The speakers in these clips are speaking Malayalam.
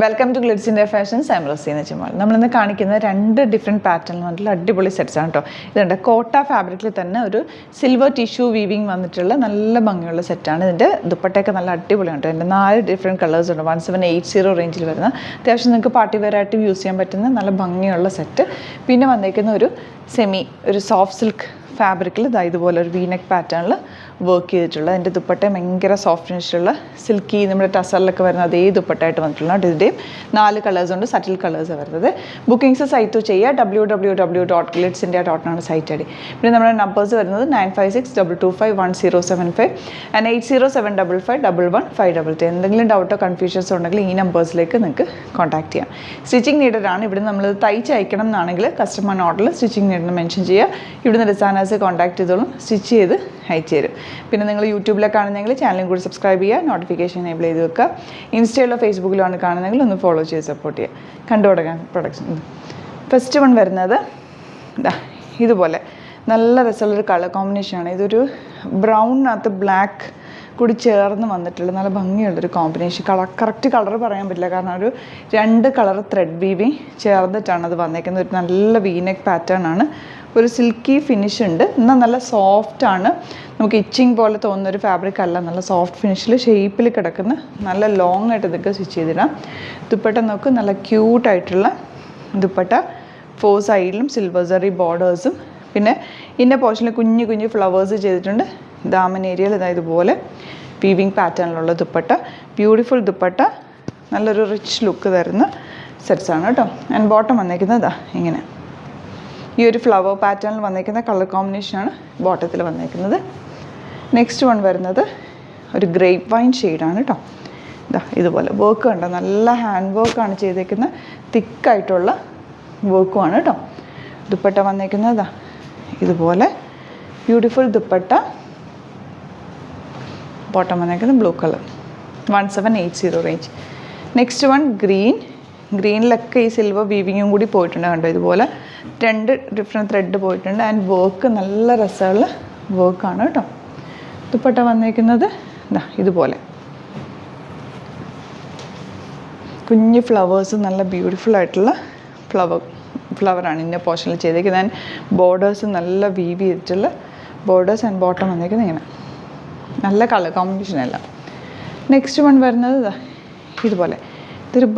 Welcome to Glitz India Fashions. I'm Raseena Jamal. നമ്മളിന്ന് കാണിക്കുന്ന രണ്ട് ഡിഫറെൻറ്റ് പാറ്റേൺ വന്നിട്ടുള്ള അടിപൊളി സെറ്റ്സാണ് കേട്ടോ. ഇതുണ്ട് കോട്ട ഫാബ്രിക്കിൽ തന്നെ ഒരു സിൽവർ ടിഷ്യൂ വീവിങ് വന്നിട്ടുള്ള നല്ല ഭംഗിയുള്ള സെറ്റാണ്. ഇതിൻ്റെ ദുപ്പട്ടയൊക്കെ നല്ല അടിപൊളിയാണ് കേട്ടോ. എൻ്റെ 4 ഡിഫറെൻറ്റ് കളേഴ്സ് ഉണ്ട്. 1780 റേഞ്ചിൽ വരുന്ന അത്യാവശ്യം നിങ്ങൾക്ക് പാർട്ടി വെയർ ആയിട്ട് യൂസ് ചെയ്യാൻ പറ്റുന്ന നല്ല ഭംഗിയുള്ള സെറ്റ്. പിന്നെ വന്നേക്കുന്ന ഒരു സോഫ്റ്റ് സിൽക്ക് ഫാബ്രിക്കിൽ ഇതുപോലെ ഒരു വീനെക്ക് പാറ്റേണിൽ വർക്ക് ചെയ്തിട്ടുള്ള അതിൻ്റെ ദുപ്പട്ട ഭയങ്കര സോഫ്റ്റ് ഫിനിഷുള്ള സിൽക്കി നമ്മുടെ ടസറിലൊക്കെ വരുന്ന അതേ ദുപ്പട്ടയായിട്ട് വന്നിട്ടുള്ള ഇതിൻ്റെയും 4 കളേഴ്സ് ഉണ്ട്. സറ്റിൽ കളേഴ്സാണ് വരുന്നത്. ബുക്കിംഗ്സ് സൈറ്റ് ചെയ്യുക www.glitzindia.com ആണ് സൈറ്റ് ഐ ഡി. പിന്നെ നമ്മുടെ നമ്പേഴ്സ് വരുന്നത് 9562251075 ആൻഡ് 8075551152. എന്തെങ്കിലും ഡൗട്ടോ കൺഫ്യൂഷൻസോ ഉണ്ടെങ്കിൽ ഈ നമ്പേഴ്സിലേക്ക് നിങ്ങൾക്ക് കോൺടാക്ട് ചെയ്യാം. സ്റ്റിച്ചിങ് നീഡഡാണ്. ഇവിടെ നമ്മൾ തയ്ച്ച് അയക്കണം എന്നാണെങ്കിൽ കസ്റ്റമർ ഓർഡറിൽ സ്റ്റിച്ചിങ് നീഡെന്ന് മെൻഷൻ ചെയ്യുക. ഇവിടുന്ന് ഡിസൈനേഴ്സ് കോൺടാക്ട് ചെയ്തോളും, സ്റ്റിച്ച് ചെയ്ത് അയച്ചു തരും. പിന്നെ നിങ്ങൾ യൂട്യൂബിലൊക്കെ കാണുന്നെങ്കിൽ ചാനലും കൂടി സബ്സ്ക്രൈബ് ചെയ്യുക, നോട്ടിഫിക്കേഷൻ എനേബിൾ ചെയ്ത് വെക്കുക. ഇൻസ്റ്റയിലോ ഫേസ്ബുക്കിലോ ആണ് കാണുന്നെങ്കിൽ ഒന്ന് ഫോളോ ചെയ്ത് സപ്പോർട്ട് ചെയ്യുക. കണ്ടു തുടങ്ങാൻ പ്രൊഡക്ട്സ്. ഫസ്റ്റ് വൺ വരുന്നത് ഇതുപോലെ നല്ല രസമുള്ളൊരു കളർ കോമ്പിനേഷനാണ്. ഇതൊരു ബ്രൗണിനകത്ത് ബ്ലാക്ക് കൂടി ചേർന്ന് വന്നിട്ടുള്ള നല്ല ഭംഗിയുള്ളൊരു കോമ്പിനേഷൻ. കറക്റ്റ് കളർ പറയാൻ പറ്റില്ല, കാരണം ഒരു 2 കളർ ത്രെഡ് വീവിങ് ചേർന്നിട്ടാണ് അത് വന്നേക്കുന്നത്. ഒരു നല്ല വീനെക്ക് പാറ്റേൺ ആണ്. ഒരു സിൽക്കി ഫിനിഷ് ഉണ്ട്, എന്നാൽ നല്ല സോഫ്റ്റാണ്. നമുക്ക് ഇച്ചിങ് പോലെ തോന്നുന്നൊരു ഫാബ്രിക് അല്ല, നല്ല സോഫ്റ്റ് ഫിനിഷിൽ ഷേപ്പിൽ കിടക്കുന്ന നല്ല ലോങ് ആയിട്ട് ഇതൊക്കെ സ്റ്റിച്ച് ചെയ്തിടാം. ദുപ്പട്ട നോക്ക്, നല്ല ക്യൂട്ടായിട്ടുള്ള ദുപ്പട്ട. 4 സൈഡിലും സിൽവർ സറി ബോർഡേഴ്സും പിന്നെ ഇന്ന പോർഷനിൽ കുഞ്ഞു ഫ്ലവേഴ്സ് ചെയ്തിട്ടുണ്ട്. ദാമൻ ഏരിയയിൽ ഇതുപോലെ വീവിങ് പാറ്റേണിലുള്ള ദുപ്പട്ട. ബ്യൂട്ടിഫുൾ ദുപ്പട്ട, നല്ലൊരു റിച്ച് ലുക്ക് തരുന്ന സെറ്റ്സാണ് കേട്ടോ. ആൻഡ് ബോട്ടം വന്നേക്കുന്നത് ഇങ്ങനെ ഈ ഒരു ഫ്ലവർ പാറ്റേണിൽ വന്നേക്കുന്ന കളർ കോമ്പിനേഷനാണ് ബോട്ടത്തിൽ വന്നേക്കുന്നത്. നെക്സ്റ്റ് വൺ വരുന്നത് ഒരു ഗ്രേപ്പ് വൈൻ ഷെയ്ഡാണ് കേട്ടോ. ഇതുപോലെ വർക്ക് കണ്ടോ, നല്ല ഹാൻഡ് വർക്കാണ് ചെയ്തേക്കുന്നത്. തിക്കായിട്ടുള്ള വർക്കുമാണ് കേട്ടോ. ദുപ്പട്ട വന്നേക്കുന്നത് ഇതുപോലെ ബ്യൂട്ടിഫുൾ ദുപ്പട്ട. ബോട്ടം വന്നേക്കുന്നത് blue colour. 1780 range. Next one ഗ്രീനിലൊക്കെ ഈ സിൽവർ വീവിങ്ങും കൂടി പോയിട്ടുണ്ട് കണ്ടോ. ഇതുപോലെ 2 ഡിഫറെൻറ്റ് ത്രെഡ് പോയിട്ടുണ്ട്. ആൻഡ് വർക്ക് നല്ല രസമുള്ള വർക്കാണ് കേട്ടോ. ദുപ്പട്ട വന്നേക്കുന്നത് ഇതുപോലെ കുഞ്ഞു ഫ്ലവേഴ്സ്, നല്ല ബ്യൂട്ടിഫുൾ ആയിട്ടുള്ള ഫ്ലവറാണ് ഇന്ന പോർഷനിൽ ചെയ്തേക്കുന്നത്. ആൻഡ് ബോർഡേഴ്സ് നല്ല വീവ് ചെയ്തിട്ടുള്ള ബോർഡേഴ്സ്. ആൻഡ് ബോട്ടം വന്നേക്കുന്നത് ഇങ്ങനെ നല്ല കളർ കോമ്പിനേഷൻ അല്ല. നെക്സ്റ്റ് വൺ വരുന്നത് ഇതുപോലെ ഇതൊരു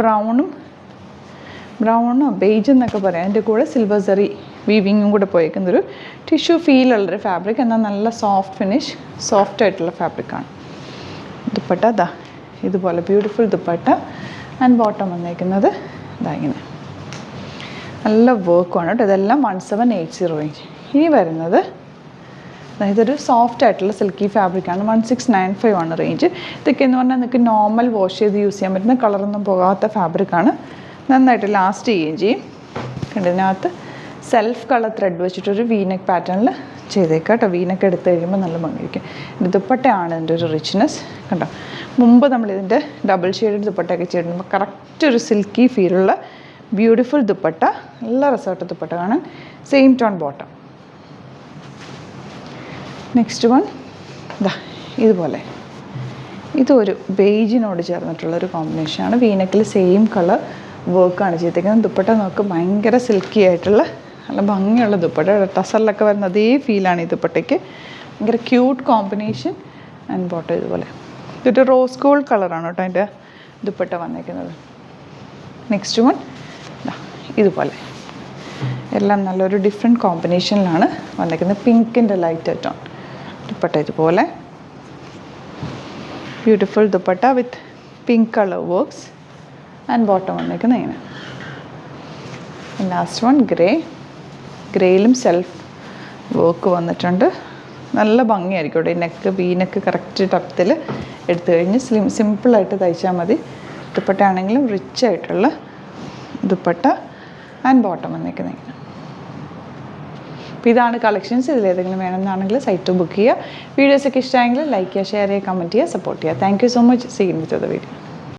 ബ്രൗണോ ബേജ് എന്നൊക്കെ പറയാം. അതിൻ്റെ കൂടെ സിൽവർ സറി വീവിങ്ങും കൂടെ പോയേക്കുന്നൊരു ടിഷ്യൂ ഫീലുള്ളൊരു ഫാബ്രിക്, എന്നാൽ നല്ല സോഫ്റ്റ് ഫിനിഷ്, സോഫ്റ്റ് ആയിട്ടുള്ള ഫാബ്രിക്കാണ്. ദുപ്പട്ട ഇതുപോലെ ബ്യൂട്ടിഫുൾ ദുപ്പട്ട. ആൻഡ് ബോട്ടം വന്നേക്കുന്നത് ഇങ്ങനെ നല്ല വർക്കുമാണ് കേട്ടോ. ഇതെല്ലാം 1780 റേഞ്ച്. ഇനി വരുന്നത് ഇതൊരു സോഫ്റ്റ് ആയിട്ടുള്ള സിൽക്കി ഫാബ്രിക്കാണ്. 1695 ആണ് റേഞ്ച്. ഇതൊക്കെ എന്ന് പറഞ്ഞാൽ നിങ്ങൾക്ക് നോർമൽ വാഷ് ചെയ്ത് യൂസ് ചെയ്യാൻ പറ്റുന്ന, കളറൊന്നും പോകാത്ത ഫാബ്രിക്കാണ്. നന്നായിട്ട് ലാസ്റ്റ് ചെയ്യുകയും ചെയ്യും. ഇതിനകത്ത് സെൽഫ് കളർ ത്രെഡ് വെച്ചിട്ടൊരു വീനെക്ക് പാറ്റേണിൽ ചെയ്തേക്കാം കേട്ടോ. വീനെക്ക് എടുത്ത് കഴിയുമ്പോൾ നല്ല ഭംഗിയിരിക്കും. ദുപ്പട്ടയാണ് ഇതിൻ്റെ ഒരു റിച്ച്നെസ് കണ്ടോ. മുമ്പ് നമ്മളിതിൻ്റെ ഡബിൾ ഷെയ്ഡ് ദുപ്പട്ടയൊക്കെ ചെയ്തിട്ടുമ്പോൾ കറക്റ്റ് ഒരു സിൽക്കി ഫീലുള്ള ബ്യൂട്ടിഫുൾ ദുപ്പട്ട. നല്ല റിസോർട്ട് ദുപ്പട്ട കാണാൻ. Same tone bottom. Next one ഇതുപോലെ ഇതൊരു ബേജിനോട് ചേർന്നിട്ടുള്ളൊരു കോമ്പിനേഷനാണ്. വീനെക്കിൽ സെയിം കളർ വർക്കാണ് ചെയ്തിരിക്കുന്നത്. ദുപ്പട്ട നോക്ക്, ഭയങ്കര സിൽക്കി ആയിട്ടുള്ള നല്ല ഭംഗിയുള്ള ദുപ്പട്ട. ടസറിലൊക്കെ വരുന്ന അതേ ഫീലാണ് ഈ ദുപ്പട്ടയ്ക്ക്. ഭയങ്കര ക്യൂട്ട് കോമ്പിനേഷൻ. ആൻഡ് ബോട്ടം ഇതുപോലെ ഇതൊരു റോസ് ഗോൾഡ് കളറാണ് കേട്ടോ അതിൻ്റെ ദുപ്പട്ട വന്നേക്കുന്നത്. നെക്സ്റ്റ് വൺ ഇതുപോലെ എല്ലാം നല്ലൊരു ഡിഫറെൻറ്റ് കോമ്പിനേഷനിലാണ് വന്നേക്കുന്നത്. പിങ്കിൻ്റെ ലൈറ്റ് ടോൺ ദുപ്പട്ട. ഇതുപോലെ beautiful dupatta with pink colour works. And bottom വന്നേക്കുന്നത് ഇങ്ങനെ. ലാസ്റ്റ് വൺ ഗ്രേയിലും സെൽഫ് വർക്ക് വന്നിട്ടുണ്ട്. നല്ല ഭംഗിയായിരിക്കും കേട്ടോ. ഈ നെക്ക് വീനെക്ക് കറക്റ്റ് ടപ്ത്തിൽ എടുത്തു കഴിഞ്ഞ് സിമ്പിളായിട്ട് തയ്ച്ചാൽ മതി. ദുപ്പട്ട ആണെങ്കിലും റിച്ച് ആയിട്ടുള്ള ദുപ്പട്ട. ആൻഡ് ബോട്ടം വന്നേക്കുന്നത് ഇങ്ങനെ. അപ്പോൾ ഇതാണ് കളക്ഷൻസ്. ഇതിലേതെങ്കിലും വേണമെന്നാണെങ്കിൽ സൈറ്റ് ബുക്ക് ചെയ്യുക. വീഡിയോസൊക്കെ ഇഷ്ടമായെങ്കിൽ ലൈക്ക് ചെയ്യുക, ഷെയർ ചെയ്യുക, കമൻറ്റ് ചെയ്യുക, സപ്പോർട്ട് ചെയ്യുക. Thank you so much. See you with the video.